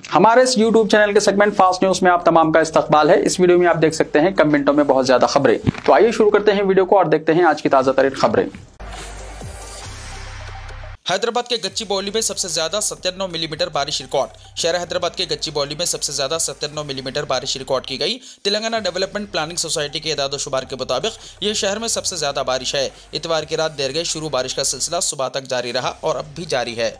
हमारे इस YouTube channel के सेगमेंट फास्ट न्यूज में आप तमाम का इस्तकबाल है। इस वीडियो में आप देख सकते हैं कम मिनटों में बहुत ज्यादा खबरें। तो आइए शुरू करते हैं वीडियो को और देखते हैं आज की ताजा तरीन खबरें। हैदराबाद के गच्चीबौली में सबसे ज्यादा 97 मिलीमीटर बारिश रिकॉर्ड। शहर हैदराबाद के गच्चीबौली में सबसे ज्यादा 97 मिलीमीटर बारिश रिकॉर्ड की गई। तेलंगाना डेवलपमेंट प्लानिंग सोसाइटी के एदाद-ओ-शुमार के मुताबिक यह शहर में सबसे ज्यादा बारिश है। इतवार की रात देर गई शुरू बारिश का सिलसिला सुबह तक जारी रहा और अब भी जारी है।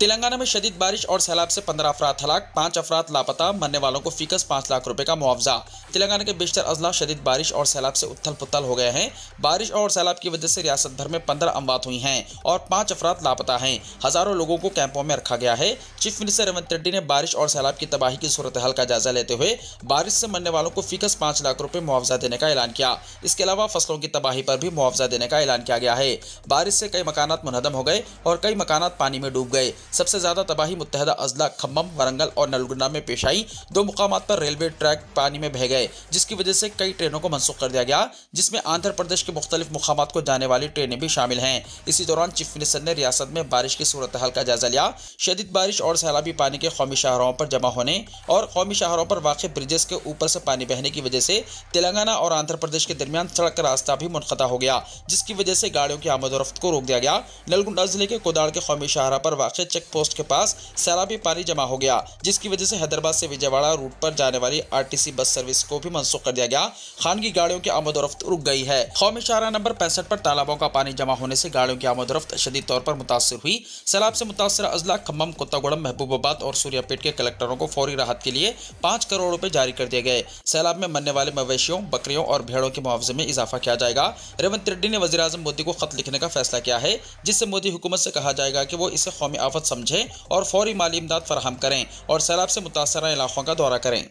तेलंगाना में शदीद बारिश और सैलाब से 15 अफराद हलाक, 5 अफराद लापता, मरने वालों को फीकस 5 लाख रुपए का मुआवजा। तेलंगाना के बेशतर अजला शदीद बारिश और सैलाब से उथल पुथल हो गए हैं। बारिश और सैलाब की वजह से रियासत भर में 15 अमवात हुई हैं और 5 अफराद लापता हैं। हजारों लोगों को कैंपों में रखा गया है। चीफ मिनिस्टर रेवंत रेड्डी ने बारिश और सैलाब की तबाही की सूरत हाल का जायजा लेते हुए बारिश से मरने वालों को फीकस 5 लाख रुपए मुआवजा देने का ऐलान किया। इसके अलावा फसलों की तबाही पर भी मुआवजा देने का ऐलान किया गया है। बारिश से कई मकानात मुनहदम हो गए और कई मकानात पानी में डूब गए। सबसे ज्यादा तबाही मुत्तहदा अजला, खम्मम, वरंगल और नलगुंडा में पेश आई। 2 मुकामात पर रेलवे ट्रैक पानी में बह गए, जिसकी वजह से कई ट्रेनों को मनसूख कर दिया गया, जिसमें आंध्र प्रदेश के मुख्तलिफ मुकामात को जाने वाली ट्रेनें भी शामिल हैं। इसी दौरान चीफ मिनिस्टर ने रियासत में बारिश की सूरत हाल का जायजा लिया। शदीद बारिश और सैलाबी पानी के कौमी शाहराहों पर जमा होने और कौमी शाहराहों पर वाक़े ब्रिजेस के ऊपर से पानी बहने की वजह से तेलंगाना और आंध्र प्रदेश के दरमियान सड़क का रास्ता भी मुनक़ता हो गया, जिसकी वजह से गाड़ियों की आमद-ओ-रफ्त को रोक दिया गया। नलगुंडा जिले के कोदाड़ के कौमी शाहराह पर वाक़े चेक पोस्ट के पास सैलाबी पानी जमा हो गया, जिसकी वजह से हैदराबाद से विजयवाड़ा रूट पर जाने वाली आरटीसी बस सर्विस को भी मनसूख कर दिया गया। खानगी गाड़ियों की आमद-ओ-रफ्त रुक गई है। कौमी शाहराह नंबर 65 पर तालाबों का पानी जमा होने से गाड़ियों की आमद-ओ-रफ्त शदीद तौर पर मुतासिर हुई। सैलाब से मुतासिर अजला, खम्मम, कोत्तागुड़म, महबूबाबाद और सूर्यापेट के कलेक्टरों को फौरी राहत के लिए 5 करोड़ रुपए जारी कर दिए गए। सैलाब में मरने वाले मवेशियों, बकरियों और भेड़ों के मुआवजे में इजाफा किया जाएगा। रेवंत रेड्डी ने वज़ीर-ए-आज़म मोदी को खत लिखने का फैसला किया है, जिससे मोदी हुकूमत से कहा जाएगा कि वो इसे कौमी आफत समझे और फौरी माली इमदाद फराहम करें और सैलाब से मुतासरा इलाकों का दौरा करें।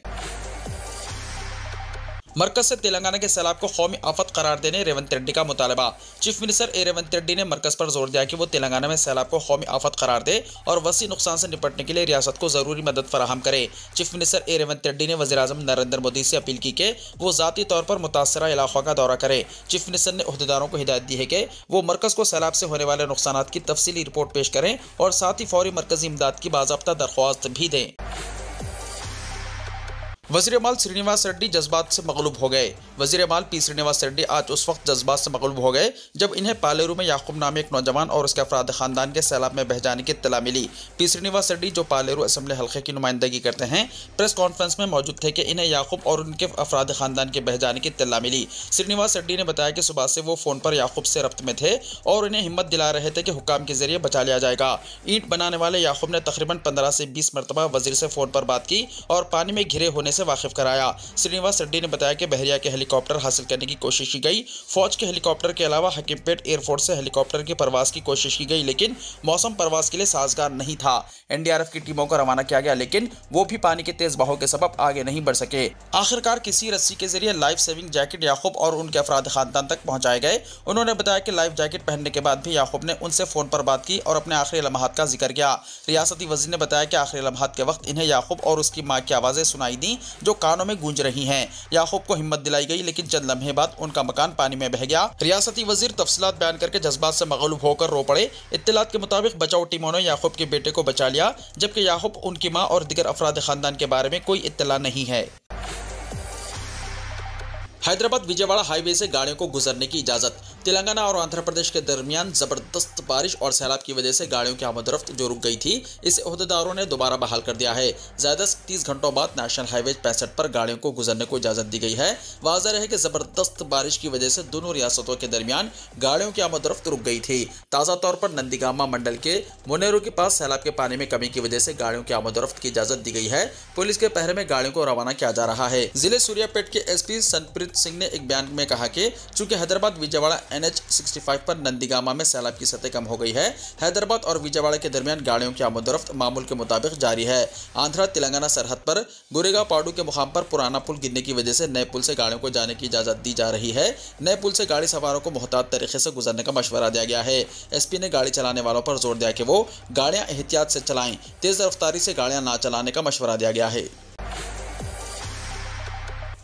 मरकज से तेलंगाना के सैलाब को कौमी आफत करार देने रेवंत रेड्डी का मुतालबा। चीफ मिनिस्टर रेवंत रेड्डी ने मरकज पर जोर दिया कि वो तेलंगाना में सैलाब को कौमी आफत करार दे और वसी नुकसान से निपटने के लिए रियासत को जरूरी मदद फराहम करे। चीफ मिनिस्टर रेवंत रेड्डी ने वज़ीर-ए-आज़म नरेंद्र मोदी से अपील की कि वो ज़ाती तौर पर मुतासरा इलाकों का दौरा करे। चीफ मिनिस्टर ने ओहदेदारों को हिदायत दी है कि वो मरकज को सैलाब से होने वाले नुकसान की तफसीली रिपोर्ट पेश करें और साथ ही फौरी मरकजी इमदाद की बाज़ाब्ता दरख्वास्त भी दें। वज़ीर माल श्रीनिवास रेड्डी जज्बात से मगलूब हो गए। वज़ीर माल पी श्रीनिवास रेड्डी आज उस वक्त जज्बात से मगलूब हो गए जब इन्हें पालेरू में याकूब नामी एक नौजवान और उसके अफराद खानदान के सैलाब में बह जाने की इत्तला मिली। पी श्रीनिवास रेड्डी जो पालेरू असम्बली हल्के की नुमाइंदगी करते हैं, प्रेस कॉन्फ्रेंस में मौजूद थे कि इन्हें याकूब और उनके अफराद खानदान के बह जाने की इत्तला मिली। श्रीनिवास रेड्डी ने बताया कि सुबह से वो फ़ोन पर याकूब से रब्त में थे और उन्हें हिम्मत दिला रहे थे कि हुक्काम के जरिए बचा लिया जाएगा। ईंट बनाने वाले याकूब ने तकरीबन 15 से 20 मरतबा वज़ीर से फ़ोन पर बात की और पानी में घिरे होने से वाकिफ कराया। श्रीनिवास रेड्डी ने बताया कि बहरिया के हेलीकॉप्टर हासिल करने की कोशिश की गई। फौज के हेलीकॉप्टर के अलावा हकीमपेट एयरफोर्स से हेलीकॉप्टर की परवास की कोशिश की गई, लेकिन मौसम परवास के लिए साजगार नहीं था। एनडीआरएफ की टीमों को रवाना किया गया, लेकिन वो भी पानी के तेज बहाव के सबब आगे नहीं बढ़ सके। आखिरकार किसी रस्सी के जरिए लाइफ सेविंग जैकेट याकूब और उनके अफराद खानदान तक पहुंचाए गए। उन्होंने बताया कि लाइफ जैकेट पहनने के बाद भी याकूब ने उनसे फोन पर बात की और अपने आखिरी लम्हात का जिक्र किया। रियासती वजीर ने बताया कि आखिरी लम्हात के वक्त इन्हें याकूब और उसकी माँ की आवाज़ें सुनाई दी जो कानों में गूंज रही हैं। याकूब को हिम्मत दिलाई गई, लेकिन चंद लम्हे बाद उनका मकान पानी में बह गया। रियासती वजीर तफसीलात बयान करके जज्बात से मगलूब होकर रो पड़े। इत्तलात के मुताबिक बचाव टीमों ने याकूब के बेटे को बचा लिया, जबकि याकूब, उनकी माँ और दीगर अफराद खानदान के बारे में कोई इत्तला नहीं है। हैदराबाद विजयवाड़ा हाईवे से गाड़ियों को गुजरने की इजाजत। तेलंगाना और आंध्र प्रदेश के दरमियान जबरदस्त बारिश और सैलाब की वजह से गाड़ियों की आमद-ओ-रफ्त जो रुक गई थी, इसे ओहदेदारों ने दोबारा बहाल कर दिया है। ज्यादा से 30 घंटों बाद नेशनल हाईवे 65 पर गाड़ियों को गुजरने को इजाजत दी गई है। वाज़ेह है कि जबरदस्त बारिश की वजह से दोनों रियासतों के दरमियान गाड़ियों की आमद-ओ-रफ्त रुक गई थी। ताज़ा तौर पर नंदीगामा मंडल के मोनेरू के पास सैलाब के पानी में कमी की वजह से गाड़ियों की आमद-ओ-रफ्त की इजाजत दी गई है। पुलिस के पहरे में गाड़ियों को रवाना किया जा रहा है। जिले सूर्यापेट के एसपी सनप्रीत सिंह ने एक बयान में कहा कि चूंकि हैदराबाद विजयवाड़ा NH 65 पर नंदीगामा में सैलाब की सतह कम हो गई है, हैदराबाद और विजयवाड़ा के दरमियान गाड़ियों की आमद-ओ-रफ्त मामूल के मुताबिक जारी है। आंध्र तेलंगाना सरहद पर गुरेगा पाडू के मुकाम पर पुराना पुल गिरने की वजह से नए पुल से गाड़ियों को जाने की इजाजत दी जा रही है। नए पुल से गाड़ी सवारों को मुहतात तरीके से गुजरने का मशवरा दिया गया है। एसपी ने गाड़ी चलाने वालों पर जोर दिया कि वो गाड़ियां एहतियात से चलाएं। तेज रफ्तारी से गाड़ियां ना चलाने का मशवरा दिया गया है।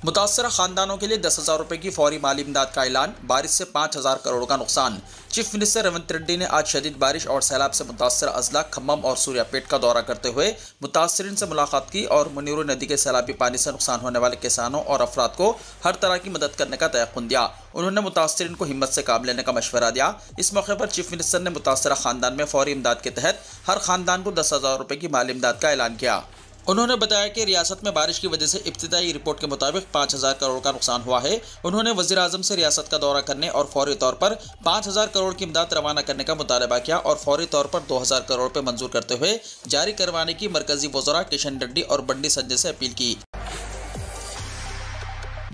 मुतासरा खानदानों के लिए 10,000 रुपए की फौरी माली इमदाद का ऐलान। बारिश से 5,000 करोड़ का नुकसान। चीफ मिनिस्टर रेवंत रेड्डी ने आज शदीद बारिश और सैलाब से मुतासर अजला खम्मम और सूर्यापेट का दौरा करते हुए मुतासरीन से मुलाकात की और मुनीरू नदी के सैलाबी पानी से नुकसान होने वाले किसानों और अफराद को हर तरह की मदद करने का तयक़ुन दिया। उन्होंने मुतासरीन को हिम्मत से काम लेने का मशवरा दिया। इस मौके पर चीफ मिनिस्टर ने मुतासरा खानदान में फौरी इमदाद के तहत हर खानदान को 10,000 रुपये की माली इमदाद का ऐलान किया। उन्होंने बताया कि रियासत में बारिश की वजह से इब्तिदाई रिपोर्ट के मुताबिक 5,000 करोड़ का नुकसान हुआ है। उन्होंने वज़ीर आज़म से रियासत का दौरा करने और फौरी तौर पर 5,000 करोड़ की इमदाद रवाना करने का मुतालबा किया और फौरी तौर पर 2,000 करोड़ रुपये मंजूर करते हुए जारी करवाने की मरकजी वज़रा किशन रेड्डी और बंडी संजय से अपील की।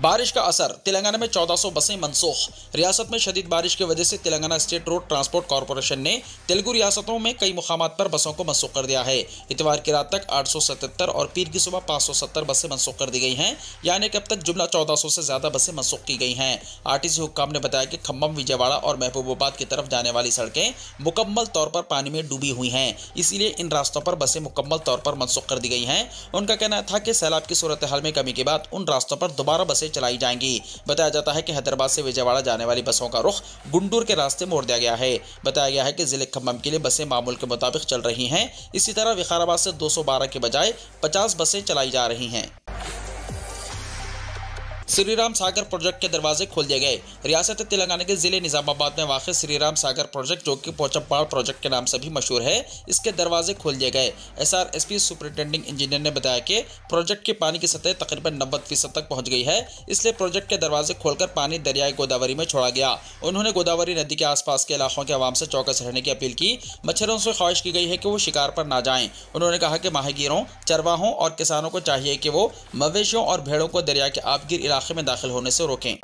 बारिश का असर, तेलंगाना में 1400 बसें मनसूख। रियासत में शदीद बारिश की वजह से Telangana state road transport corporation ने तेलुगु रियासतों में कई मुकामात पर बसों को मनसूख कर दिया है। इतवार की रात तक 877 और पीर की सुबह 570 बसें मनसूख कर दी गई हैं, यानी कि अब तक जुमला 1400 से ज़्यादा बसें मनसूख की गई हैं। आरटीसी हुक्काम ने बताया कि खम्मम, विजयवाड़ा और महबूबाबाद की तरफ जाने वाली सड़कें मुकम्मल तौर पर पानी में डूबी हुई हैं, इसलिए इन रास्तों पर बसें मुकम्मल तौर पर मनसूख कर दी गई हैं। उनका कहना था कि सैलाब की सूरत हाल में कमी के बाद उन रास्तों पर दोबारा बसें चलाई जाएंगी। बताया जाता है कि हैदराबाद से विजयवाड़ा जाने वाली बसों का रुख गुंडूर के रास्ते मोड़ दिया गया है। बताया गया है कि जिले खम्मम के लिए बसें मामूल के मुताबिक चल रही हैं। इसी तरह विकाराबाद से 212 के बजाय 50 बसें चलाई जा रही हैं। श्रीराम सागर प्रोजेक्ट के दरवाजे खोल दिए गए। रियासत तेलंगाना के जिले निजामाबाद में वाक़ श्रीराम सागर प्रोजेक्ट, जो कि पोचमपाड़ प्रोजेक्ट के नाम से भी मशहूर है, इसके दरवाजे खोल दिए गए। SRSP सुपरिटेंडिंग इंजीनियर ने बताया कि प्रोजेक्ट की पानी की सतह तकरीबन 90% तक पहुंच गई है, इसलिए प्रोजेक्ट के दरवाजे खोलकर पानी दरियाई गोदावरी में छोड़ा गया। उन्होंने गोदावरी नदी के आसपास के इलाकों के आवाम से चौकस रहने की अपील की। मच्छरों से ख्वाहिश की गई है कि वो शिकार पर ना जाएं। उन्होंने कहा कि माहीगीरों, चरवाहों और किसानों को चाहिए कि वो मवेशियों और भेड़ों को दरिया के आबगिर इलाके में दाखिल होने से रोकें।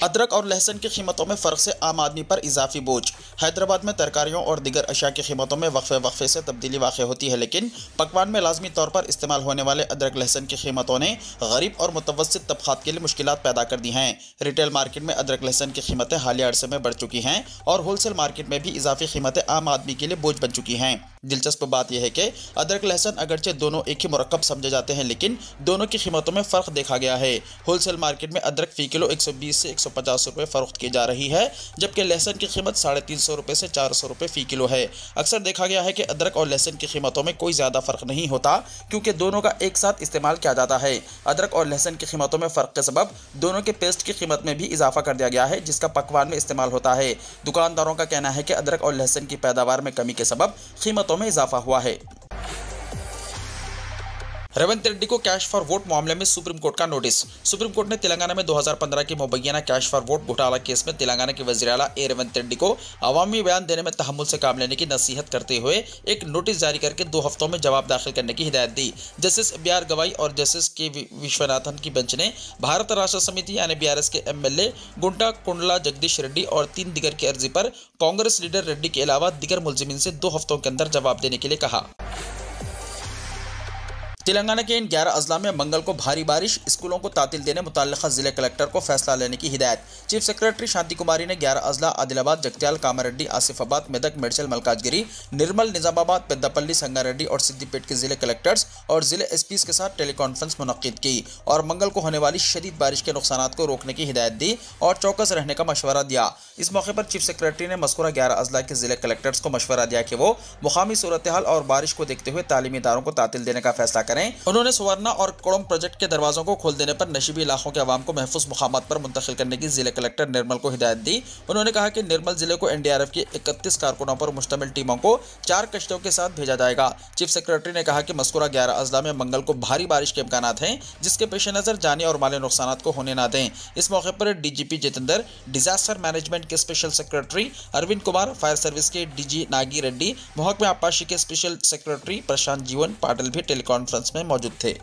अदरक और लहसुन की कीमतों में फ़र्क से आम आदमी पर इजाफी बोझ। हैदराबाद में तरकारियों और दीगर अशिया की कीमतों में वक्फे से तब्दीली वाक़ होती है, लेकिन पकवान में लाजमी तौर पर इस्तेमाल होने वाले अदरक लहसुन की कीमतों ने गरीब और मुतवस्सित तबक़ात के लिए मुश्किलात पैदा कर दी हैं। रिटेल मार्केट में अदरक लहसुन की कीमतें हालिया अरसे में बढ़ चुकी हैं और होलसेल मार्केट में भी इजाफी कीमतें आम आदमी के लिए बोझ बन चुकी हैं। दिलचस्प बात यह है कि अदरक लहसुन अगरचे दोनों एक ही मुरक्कब समझे जाते हैं, लेकिन दोनों की कीमतों में फ़र्क देखा गया है। होलसेल मार्केट में अदरक फ़ी किलो 120 से 150 रुपये फ़रोख्त की जा रही है, जबकि लहसुन की कीमत 350 रुपये से 400 रुपये फ़ी किलो है। अक्सर देखा गया है कि अदरक और लहसुन की कीमतों में कोई ज़्यादा फ़र्क नहीं होता, क्योंकि दोनों का एक साथ इस्तेमाल किया जाता है। अदरक और लहसुन की कीमतों में फ़र्क के सबब दोनों के पेस्ट की कीमत में भी इजाफा कर दिया गया है, जिसका पकवान में इस्तेमाल होता है। दुकानदारों का कहना है कि अदरक और लहसुन की पैदावार में कमी के सबब कीमतों में इजाफा हुआ है। रेवंत रेड्डी को कैश फॉर वोट मामले में सुप्रीम कोर्ट का नोटिस। सुप्रीम कोर्ट ने तेलंगाना में 2015 के मुबैना कैश फॉर वोट घोटाला केस में तेलंगाना के वज़ीर आला रेवंत रेड्डी को अवामी बयान देने में तहम्मुल से काम लेने की नसीहत करते हुए एक नोटिस जारी करके 2 हफ्तों में जवाब दाखिल करने की हिदायत दी। जस्टिस BR गवाई और जस्टिस के विश्वनाथन की बेंच ने भारत राष्ट्र समिति यानी BRS के MLA गुंटा कुंडला जगदीश रेड्डी और 3 दिगर की अर्जी पर कांग्रेस लीडर रेड्डी के अलावा दिगर मुलजिमीन से 2 हफ्तों के अंदर जवाब देने के लिए कहा। तेलंगाना के इन 11 अजला में मंगल को भारी बारिश, स्कूलों को तातील देने मुतल्लिका जिले कलेक्टर को फैसला लेने की हिदायत। चीफ सेक्रेटरी शांति कुमारी ने 11 अजला आदिलाबाद, जगत्याल, कामारेड्डी, आसिफाबाद, मेदक, मेडचल, मलकाजगिरी, निर्मल, निजामाबाद, पेद्दापल्ली, संगारेड्डी और सिद्दीपेट के जिले कलेक्टर्स और जिले SPs के साथ टेलीकॉन्फ्रेंस मुनक्किद की और मंगल को होने वाली शदीद बारिश के नुकसानात को रोकने की हिदायत दी और चौकस रहने का मशवरा दिया। इस मौके पर चीफ सेक्रेटरी ने मज़कूरा 11 अजला के जिले कलेक्टर्स को मशवरा दिया कि वो मुकामी सूरत हाल और बारिश को देखते हुए तालीमी इदारों को तातील देने का फैसला करें। उन्होंने सुवर्णा और कोड़म प्रोजेक्ट के दरवाजों को खोल देने पर नशीबी इलाकों के अवाम को महफूज मुकामात पर मुंतकिल करने की जिले कलेक्टर निर्मल को हिदायत दी। उन्होंने कहा कि निर्मल जिले को NDRF की 31 कारकुनों पर मुश्तमिल टीमों को 4 कश्तियों के साथ भेजा जाएगा। चीफ सेक्रेटरी ने कहा कि मज़कूरा 11 अजला में मंगल को भारी बारिश के इम्कानात हैं, जिसके पेश नज़र जानी और माली नुकसानात को होने न दें। इस मौके पर DGP जितेंद्र, डिजास्टर मैनेजमेंट के special secretary Arvind Kumar, fire service के DG नागी रेड्डी, महकमा आबपाशी के स्पेशल सेक्रेटरी प्रशांत जीवन पाटिल भी टेलीकॉन्फ्रेंस में मौजूद थे।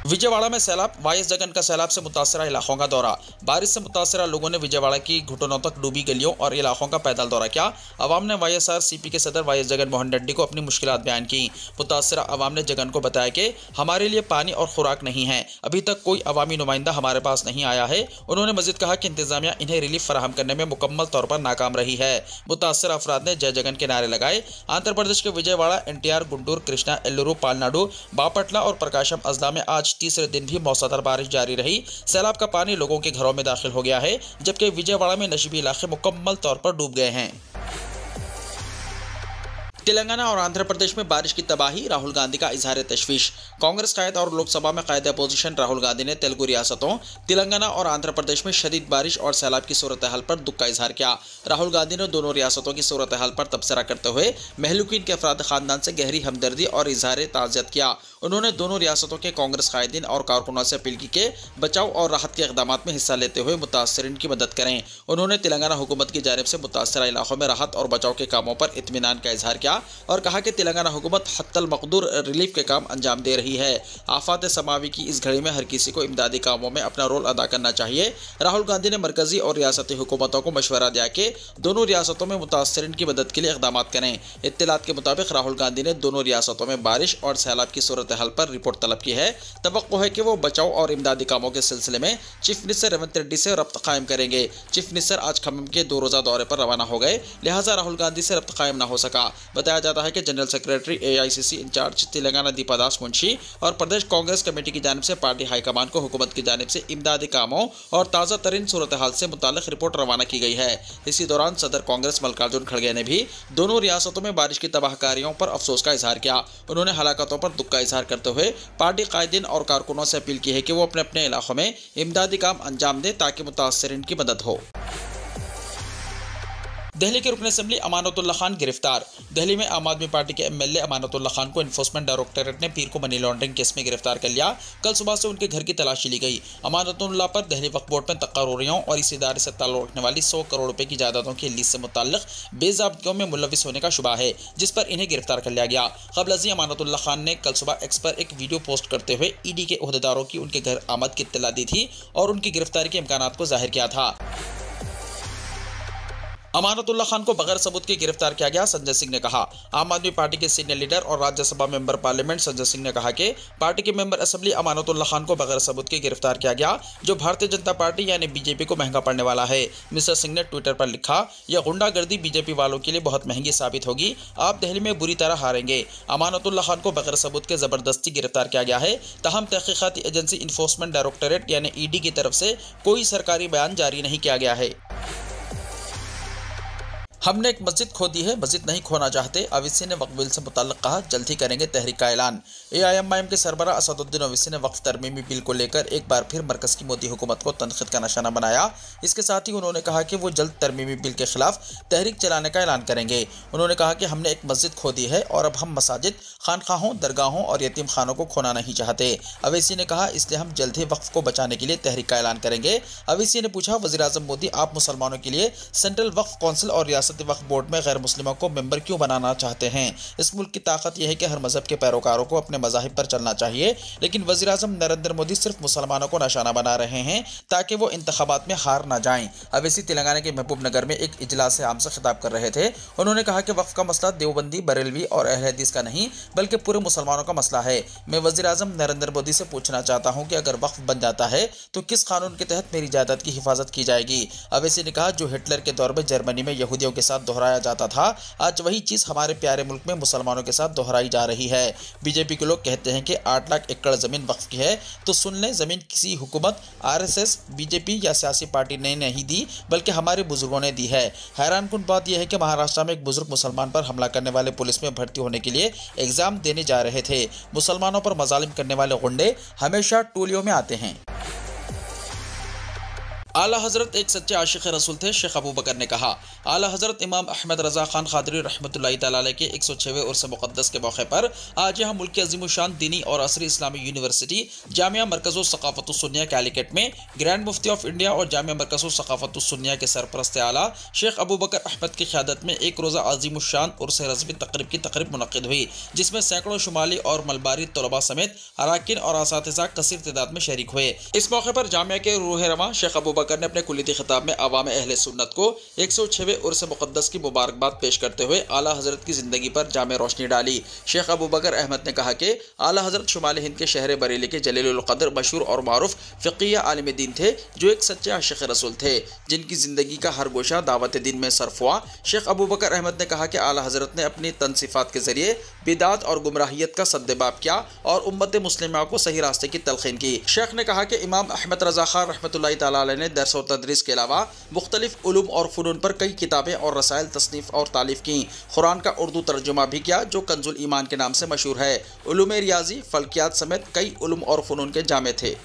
विजयवाड़ा में सैलाब, वायस जगन का सैलाब से मुतासरा इलाकों का दौरा। बारिश से मुतासरा लोगों ने विजयवाड़ा की घुटनों तक डूबी गलियों और इलाकों का पैदल दौरा किया। अवाम ने YSRCP के सदर वायस जगन मोहन रेड्डी को अपनी मुश्किलात बयान की। मुतासरा अवाम ने जगन को बताया कि हमारे लिए पानी और खुराक नहीं है, अभी तक कोई अवामी नुमाइंदा हमारे पास नहीं आया है। उन्होंने मजीद कहा कि इंतजामिया इन्हें रिलीफ फराहम करने में मुकम्मल तौर पर नाकाम रही है। मुतासर अफराद ने जय जगन के नारे लगाए। आंध्र प्रदेश के विजयवाड़ा, NTR, गुंटूर, कृष्णा, एल्लूरू, पालनाडु, बापटला और प्रकाशम अजला में आज तीसरे दिन भी मौसलाधार बारिश जारी रही। सैलाब का पानी लोगों के घरों में दाखिल हो गया है, जबकि विजयवाड़ा में नशीबी इलाके मुकम्मल तौर पर डूब गए हैं। तेलंगाना और आंध्र प्रदेश में बारिश की तबाही, राहुल गांधी का इजहार तशवीश। कांग्रेस कायद और लोकसभा में कायद अपोजिशन राहुल गांधी ने तेलुगु रियासतों तेलंगाना और आंध्र प्रदेश में शदीद बारिश और सैलाब की सूरत हाल पर दुख का इजहार किया। राहुल गांधी ने दोनों रियासतों की सूरत हाल पर तबसरा करते हुए महलूकीन के अफराद खानदान से गहरी हमदर्दी और इजहार ताज़ियत किया। उन्होंने दोनों रियासतों के कांग्रेस कायदीन और कारकुनों से अपील की कि बचाव और राहत के इक़दाम में हिस्सा लेते हुए मुतासरीन की मदद करें। उन्होंने तेलंगाना हुकूमत की जानिब से मुतासरा इलाकों में राहत और बचाव के कामों पर इत्मीनान का इजहार किया और कहा कि तेलंगाना हुकूमत हत्तल मकदूर रिलीफ के काम अंजाम दे रही है। आफात समावी की इस घड़ी में हर किसी को इमदादी कामों में अपना रोल अदा करना चाहिए। राहुल गांधी ने मरकजी और रियासती हुकूमतों को मशवरा दिया कि दोनों रियासतों में मुतासरीन की मदद के लिए इक़दाम करें। इत्तलात के मुताबिक राहुल गांधी ने दोनों रियासतों में बारिश और सैलाब की सूरत हाल पर रिपोर्ट तलब की है। तवक्को है कि वो बचाव और इमदादी कामों के सिलसिले में चीफ मिनिस्टर रेवंत रेड्डी से रब्त कायम करेंगे। चीफ मिनिस्टर आज खम्मम के 2 रोज़ा दौरे पर रवाना हो गए, लिहाजा राहुल गांधी से रब्त कायम न हो सका। बताया जाता है कि general secretary AICC incharge Telangana Deepa Das Munshi और प्रदेश कांग्रेस कमेटी की जानिब से पार्टी हाईकमान को हुकूमत की जानिब से इमदादी कामों और ताज़ा तरीन सूरत हाल से मुताल्लिक रिपोर्ट रवाना की गई है। इसी दौरान सदर कांग्रेस मल्लिकार्जुन खड़गे ने भी दोनों रियासतों में बारिश की तबाहकारियों पर अफसोस का इजहार किया। उन्होंने हलाकतों पर दुख का इजहार करते हुए पार्टी कायदीन और कारकुनों से अपील की है कि वो अपने अपने इलाकों में इमदादी काम अंजाम दें ताकि मुतासरीन की मदद हो। दिल्ली के रुकन असेंबली अमानतुल्लाह खान गिरफ्तार। दिल्ली में आम आदमी पार्टी के MLA अमानतुल्लाह खान को एनफोर्समेंट डायरेक्टोरेट ने पीर को मनी लॉन्ड्रिंग केस में गिरफ्तार कर लिया। कल सुबह से उनके घर की तलाशी ली गई। अमानतुल्लाह पर दिल्ली वक्फ बोर्ड में तकर्रोरियों और इस इदारे से ताल्लुक रखने वाली 100 करोड़ रुपए की जायदादों की लीज से मुताल्लिक बेज़ाब्तियों में मुलविस होने का शुबा है, जिस पर इन्हें गिरफ्तार कर लिया गया। क़ब्ल अज़ीं अमानतुल्लाह खान ने कल सुबह एक्स पर एक वीडियो पोस्ट करते हुए ED के ओहदेदारों की उनके घर आमद की इत्तला दी थी और उनकी गिरफ्तारी के इम्कानात को जाहिर किया था। अमानतुल्लाह खान को बगैर सबूत के गिरफ्तार किया गया, संजय सिंह ने कहा। आम आदमी पार्टी के सीनियर लीडर और राज्यसभा मेंबर पार्लियामेंट संजय सिंह ने कहा कि पार्टी के मेंबर असेंबली अमानतुल्लाह खान को बगैर सबूत के गिरफ्तार किया गया, जो भारतीय जनता पार्टी यानी BJP को महंगा पड़ने वाला है। मिस्टर सिंह ने ट्विटर पर लिखा, यह गुंडागर्दी BJP वालों के लिए बहुत महंगी साबित होगी। आप दिल्ली में बुरी तरह हारेंगे। अमानतुल्लाह खान को बगैर सबूत के जबरदस्ती गिरफ्तार किया गया है। ताहम तहकीकाती एजेंसी इन्फोर्समेंट डायरेक्टोरेट यानी ED की तरफ से कोई सरकारी बयान जारी नहीं किया गया है। हमने एक मस्जिद खो दी है, मस्जिद नहीं खोना चाहते। अवैसी ने वक्फ बिल से मुताल्लिक कहा, जल्द ही करेंगे तहरीक का ऐलान। AIMIM के सरबराह असदुद्दीन अवैसी ने वक्फ तरमीमी बिल को लेकर एक बार फिर मरकज की मोदी हुकूमत को तनकीद का निशाना बनाया। इसके साथ ही उन्होंने कहा कि वो जल्द तरमीमी बिल के खिलाफ तहरीक चलाने का ऐलान करेंगे। उन्होंने कहा कि हमने एक मस्जिद खो दी है और अब हम मसाजिद, खानखाहों, दरगाहों और यतीम खानों को खोना नहीं चाहते। अवैसी ने कहा, इसलिए हम जल्द ही वक्फ को बचाने के लिए तहरीक का ऐलान करेंगे। अवैसी ने पूछा, वज़ीर आज़म मोदी, आप मुसलमानों के लिए सेंट्रल वक्फ काउंसिल और रियासती वक्फ बोर्ड में गैर मुस्लिमों को मेंबर क्यों बनाना चाहते हैं? इस मुल्क की ताकत यह है कि हर मजहब के पैरोकारों को अपने मज़ाहिब पर चलना चाहिए, लेकिन वज़ीर आज़म नरेंद्र मोदी सिर्फ मुसलमानों को निशाना बना रहे हैं ताकि वो इंतखाबात में हार ना जाएं। अवैसी तेलंगाना के महबूब नगर में एक इजलास आम से खिताब कर रहे थे। उन्होंने कहा कि वक्फ का मसला देवबंदी, बरेलवी और अहले हदीस का नहीं बल्कि पूरे मुसलमानों का मसला है। मैं वज़ीर आज़म नरेंद्र मोदी से पूछना चाहता हूं कि अगर वक्फ बन जाता है तो किस कानून के तहत मेरी जायदाद की हिफाजत की जाएगी? अवैसी ने कहा, जो हिटलर के दौर में जर्मनी में यहूदियों के साथ दोहराया जाता था, आज वही चीज़ हमारे प्यारे मुल्क में मुसलमानों के साथ दोहराई जा रही है। BJP के लोग कहते हैं कि 8 लाख एकड़ ज़मीन वक्फ की है, तो सुन लें, ज़मीन किसी हुकूमत, RSS, BJP या सियासी पार्टी ने नहीं दी बल्कि हमारे बुजुर्गों ने दी है। हैरानकुन बात यह है कि महाराष्ट्र में एक बुजुर्ग मुसलमान पर हमला करने वाले पुलिस में भर्ती होने के लिए एग्जाम देने जा रहे थे। मुसलमानों पर मजालिम करने वाले गुंडे हमेशा टोलियों में आते हैं। आला हज़रत एक सच्चे आशिक़ रसूल थे, शेख अबू बकर ने कहा। आला हज़रत इमाम अहमद रज़ा खान क़ादरी रहमतुल्लाहि तआला अलैह के 106वें उर्स मुक़द्दस के मौके पर आज यहाँ मुल्क की अज़ीमुशान दीनी और असरी इस्लामी यूनिवर्सिटी जामिया मरकज़ सक़ाफ़तुस्सुन्निया कैलिकट में ग्रैंड मुफ्ती ऑफ इंडिया और जामिया मरकज़ सक़ाफ़तुस्सुन्निया के सरपरस्त आला शेख अबू बकर अहमद की क़यादत में एक रोज़ा अज़ीमुशान उर्स रज़वी तक़रीब की तक़रीब मुनक़्क़िद हुई, जिसमें सैकड़ों शुमाली और मलबारी तलबा समेत अराकीन और असातिज़ा कसीर तादाद में शरीक हुए। इस मौके पर जामिया के रूह रवां शेख अबू बकर ने अपने कुलीती खिताब में अवाम अहले सुन्नत को 106वें उर्स मुक़द्दस की मुबारकबाद पेश करते हुए आला हज़रत की ज़िंदगी पर जामे रोशनी डाली। शेख अबू बकर अहमद ने कहा कि आला हज़रत शुमाल हिंद के शहर बरेली के जलीलुल क़द्र मशहूर और मारूफ फ़िक़िया आलिम दीन थे, जो एक सच्चे आशिक़ रसूल थे, जिनकी ज़िंदगी का हर गोशा दावत दीन में सर्फ हुआ। शेख अबू बकर अहमद ने कहा कि आला हज़रत ने अपनी तनसीफ़ात के ज़रिए बिदात और गुमराहियत का सद्देबाब किया और उम्मत मुस्लिमा को सही रास्ते की तलक़ीन की। शेख ने कहा कि इमाम अहमद रज़ा ख़ान रहमतुल्लाहि तआला अलैह ने दर्स और तदरीस के अलावा मुख्तलिफ उलूम और फ़नून पर कई किताबें और रसाइल तसनीफ़ और तालीफ़ की। कुरान का उर्दू तर्जुमा भी किया, जो कंजुल ईमान के नाम से मशहूर है। उलूम रियाजी, फल्कियात समेत कई उलूम और फ़नून के जामे थे।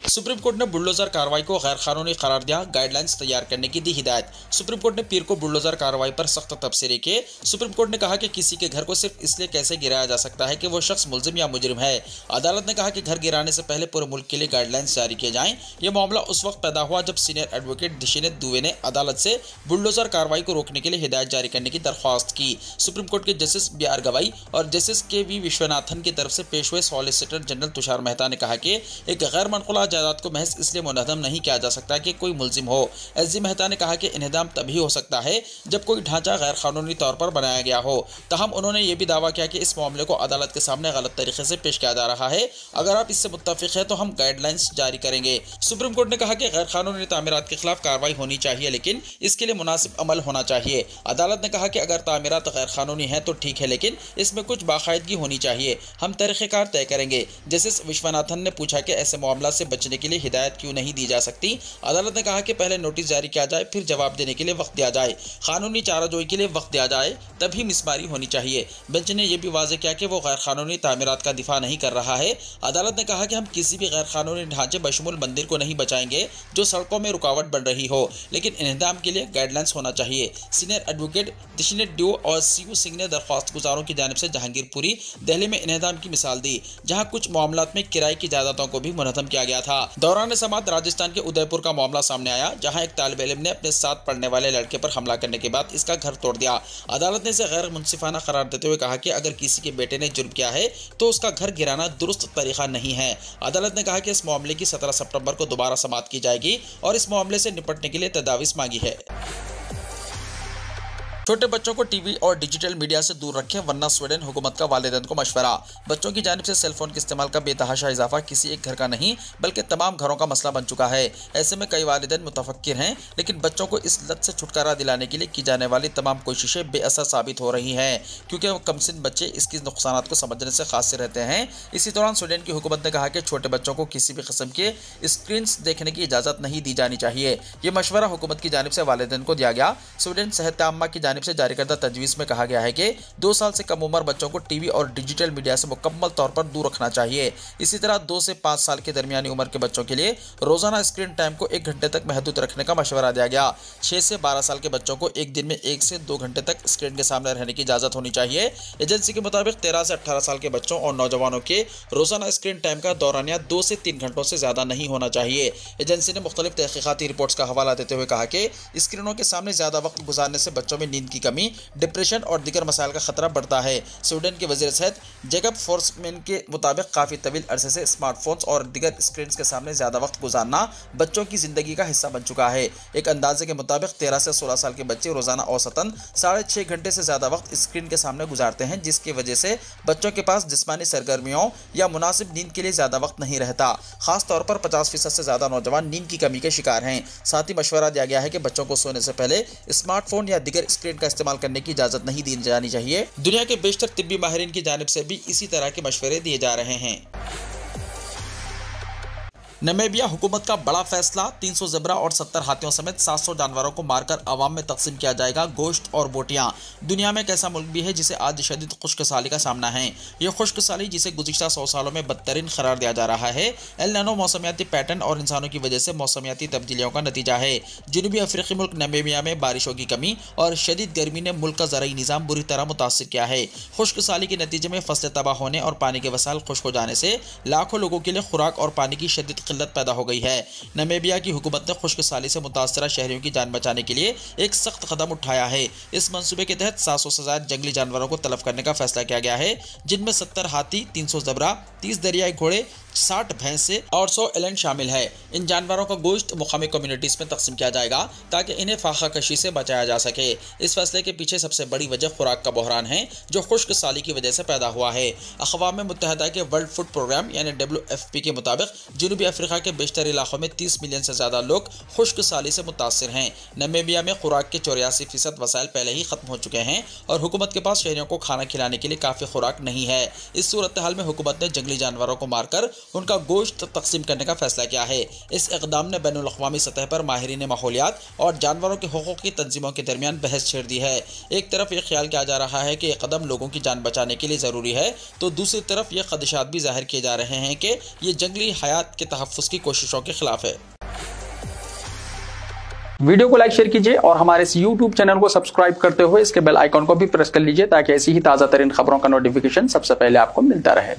सुप्रीम कोर्ट ने बुलडोजर कार्रवाई को गैर कानूनी करार दिया, गाइडलाइंस तैयार करने की दी हिदायत। सुप्रीम कोर्ट ने पीर को बुलडोजर कार्रवाई पर सख्त तबसरे किए। सुप्रीम कोर्ट ने कहा कि किसी के घर को सिर्फ इसलिए कैसे गिराया जा सकता है कि वो शख्स मुलजिम या मुजरिम है। अदालत ने कहा कि घर गिराने से पहले पूरे मुल्क के लिए गाइडलाइंस जारी किए जाएं। यह मामला उस वक्त पैदा हुआ जब सीनियर एडवोकेट दिशिनेत दुबे ने अदालत से बुलडोजर कार्रवाई को रोकने के लिए हिदायत जारी करने की दरख्वास्त की। सुप्रीम कोर्ट के जस्टिस BR गवाई और जस्टिस KV विश्वनाथन की तरफ से पेश हुए सॉलिसिटर जनरल तुषार मेहता ने कहा कि एक गैर मनकुला जायदाद को महज इसलिए मुनहदम नहीं किया जा सकता कि कोई मुलजिम हो। SG मेहता ने कहा कि इन्हदाम तभी हो सकता है जब कोई ढांचा गैर कानूनी तौर पर बनाया गया हो। तहम उन्होंने ये भी दावा किया कि इस मामले को अदालत के सामने गलत तरीके से पेश किया जा रहा है। अगर आप इससे मुत्तफिक है तो हम गाइडलाइंस जारी करेंगे। सुप्रीम कोर्ट ने कहा कि गैर कानूनी तामीरात के खिलाफ कार्रवाई होनी चाहिए, लेकिन इसके लिए मुनासिब अमल होना चाहिए। अदालत ने कहा कि अगर तामीरात गैर कानूनी है तो ठीक है, लेकिन इसमें कुछ बाकायदगी होनी चाहिए। हम तरीक़ेकार तय करेंगे। जस्टिस विश्वनाथन ने पूछा कि ऐसे मामला से बचने के लिए हिदायत क्यों नहीं दी जा सकती। अदालत ने कहा कि पहले नोटिस जारी किया जाए, फिर जवाब देने के लिए वक्त दिया जाए, कानूनी चाराजोई के लिए वक्त दिया जाए, तभी मिसमारी होनी चाहिए। बेंच ने यह भी वाज़ेह किया कि वो गैर कानूनी तामीरात का दिफा नहीं कर रहा है। अदालत ने कहा कि हम किसी भी गैर कानूनी ढांचे बशमूल मंदिर को नहीं बचाएंगे जो सड़कों में रुकावट बन रही हो, लेकिन इन्हदाम के लिए गाइडलाइंस होना चाहिए। सीनियर एडवोकेट दिशिनेत ड्यू और CU सिंह ने दरख्वास्त गुजारों की जानिब से जहांगीरपुरी दिल्ली में इन्हदाम की मिसाल दी, जहाँ कुछ मामलात में किराए की जायदादों को भी मुनहदम किया गया था। दौरान समात राजस्थान के उदयपुर का मामला सामने आया, जहां एक तालिब इल्म ने अपने साथ पढ़ने वाले लड़के पर हमला करने के बाद इसका घर तोड़ दिया। अदालत ने इसे गैर मुनसिफाना करार देते हुए कहा कि अगर किसी के बेटे ने जुर्म किया है तो उसका घर गिराना दुरुस्त तरीका नहीं है। अदालत ने कहा कि इस मामले की 17 सितंबर को दोबारा समाअत की जाएगी और इस मामले से निपटने के लिए तदावीज़ मांगी है। छोटे बच्चों को टीवी और डिजिटल मीडिया से दूर रखें, वरना स्वीडन हुकूमत का वालिदैन को मशवरा। बच्चों की जानिब से सेलफोन के इस्तेमाल का बेतहाशा इजाफा किसी एक घर का नहीं बल्कि तमाम घरों का मसला बन चुका है। ऐसे में कई वालिदैन मुतफक्किर हैं, लेकिन बच्चों को इस लत से छुटकारा दिलाने के लिए की जाने वाली तमाम कोशिशें बेअसर साबित हो रही हैं, क्योंकि कमसिन बच्चे इसकी नुकसानात को समझने से कासिर रहते हैं। इसी दौरान स्वीडन की हुकूमत ने कहा कि छोटे बच्चों को किसी भी किस्म के स्क्रीन्स देखने की इजाज़त नहीं दी जानी चाहिए। ये मशवरा हुकूमत की जानिब से वालिदैन को दिया गया। स्वीडन सेहत आम्मा की जानिब से जारी करदा तजवीज़ में कहा गया है कि 2 साल से कम उम्र बच्चों को टीवी और डिजिटल मीडिया से मुकम्मल तौर पर दूर रखना चाहिए। इसी तरह 2 से 5 साल के दरमियानी उम्र के बच्चों के लिए रोजाना स्क्रीन टाइम को 1 घंटे तक महदूद रखने का मशवरा दिया गया। 6 से 12 साल के बच्चों को एक दिन में 1 से 2 घंटे तक स्क्रीन के सामने रहने की इजाज़त होनी चाहिए। एजेंसी के मुताबिक 13 से 18 साल के बच्चों और नौजवानों के रोजाना स्क्रीन टाइम का दौरानिया 2 से 3 घंटों से ज़्यादा नहीं होना चाहिए। एजेंसी ने मुख्तलिफ तहकीकाती रिपोर्ट्स का हवाला देते हुए कहा कि स्क्रीनों के सामने ज़्यादा वक्त गुजारने से बच्चों में नींद की कमी, डिप्रेशन और दीगर मसाइल का खतरा बढ़ता है। स्वीडन के वज़ीर सेहत जैकब फोर्समैन के मुताबिक काफ़ी तवील अरसे से स्मार्टफोन्स और दीगर स्क्रीन के सामने ज़्यादा वक्त गुजारना बच्चों की ज़िंदगी का हिस्सा बन चुका है। एक अंदाजे के मुताबिक 13 से 16 साल के बच्चे रोज़ाना औसतन 6.5 घंटे से ज़्यादा वक्त स्क्रीन के सामने गुजारते हैं, जिसकी वजह से बच्चों के पास जिस्मानी सरगर्मियों या मुनासिब नींद के लिए ज़्यादा वक्त नहीं रहता। खास तौर पर 50% से ज़्यादा नौजवान नींद की कमी के शिकार हैं। साथ ही मशवरा दिया गया है कि बच्चों को सोने से पहले स्मार्टफोन या दीगर स्क्रीन का इस्तेमाल करने की इजाज़त नहीं दी जानी चाहिए। दुनिया के बेशतर तिब्बी माहिरीन की जानिब से भी इसी तरह के मशवरे दिए जा रहे हैं। नमीबिया हुकूमत का बड़ा फैसला, 300 ज़ेब्रा और 70 हाथियों समेत 700 जानवरों को मारकर आवाम में तकसीम किया जाएगा गोश्त और बोटियां। दुनिया में एक ऐसा मुल्क भी है जिसे आज शदीद खुश्कसाली का सामना है। यह खुश्कसाली जिसे गुज़िश्ता 100 सालों में बदतरीन करार दिया जा रहा है, एल नानो मौसमियाती पैटर्न और इंसानों की वजह से मौसमियाती तब्दीलियों का नतीजा है। जनूबी अफ्रीकी मुल्क नमीबिया में बारिशों की कमी और शदीद गर्मी ने मुल्क का ज़राई निज़ाम बुरी तरह मुतासिर किया है। खुश्कसाली के नतीजे में फसलें तबाह होने और पानी के वसाइल खुश्क हो जाने से लाखों लोगों के लिए खुराक और पानी की शदीद किल्लत पैदा हो गई है। नमीबिया की हुकूमत ने खुश्कसाली से मुतासरा शहरियों की जान बचाने के लिए एक सख्त कदम उठाया है। इस मंसूबे के तहत 700 से ज़्यादा जंगली जानवरों को तलब करने का फैसला किया गया है, जिनमें 70 हाथी, 300 ज़ेब्रा, 30 दरियाई घोड़े, 60 भैंसे और 100 एलेंट शामिल है। इन जानवरों का गोश्त मुकामी कम्युनिटीज में तकसीम किया जाएगा ताकि इन्हें फाखा कशी से बचाया जा सके। इस फैसले के पीछे सबसे बड़ी वजह खुराक का बहरान है जो खुश्क साली की वजह से पैदा हुआ है। अक़वाम मुत्तहिदा के वर्ल्ड फूड प्रोग्राम यानी WFP के मुताबिक जनूबी अफ्रीका के बेशतर इलाकों में 30 मिलियन से ज़्यादा लोग खुश्क साली से मुतासिर हैं। नामीबिया में खुराक के 84% वसाइल पहले ही खत्म हो चुके हैं और हुकूमत के पास शहरियों को खाना खिलाने के लिए काफ़ी खुराक नहीं है। इस सूरत हाल में हुकूमत ने जंगली जानवरों को मारकर उनका गोश्त तकसीम करने का फैसला किया है। इस इक़दाम ने बैनुल अक़वामी सतह पर माहिरीन माहौलियात और जानवरों के हुकूक़ की तंजीमों के दरमियान बहस छेड़ दी है। एक तरफ यह ख्याल किया जा रहा है कि यह कदम लोगों की जान बचाने के लिए ज़रूरी है, तो दूसरी तरफ यह खदशात भी जाहिर किए जा रहे हैं कि यह जंगली हयात के तहफ़्फ़ुज़ की कोशिशों के खिलाफ है। वीडियो को लाइक शेयर कीजिए और हमारे इस YouTube चैनल को सब्सक्राइब करते हुए इसके बेल आइकॉन को भी प्रेस कर लीजिए ताकि ऐसी ही ताज़ा तरीन खबरों का नोटिफिकेशन सबसे पहले आपको मिलता रहे।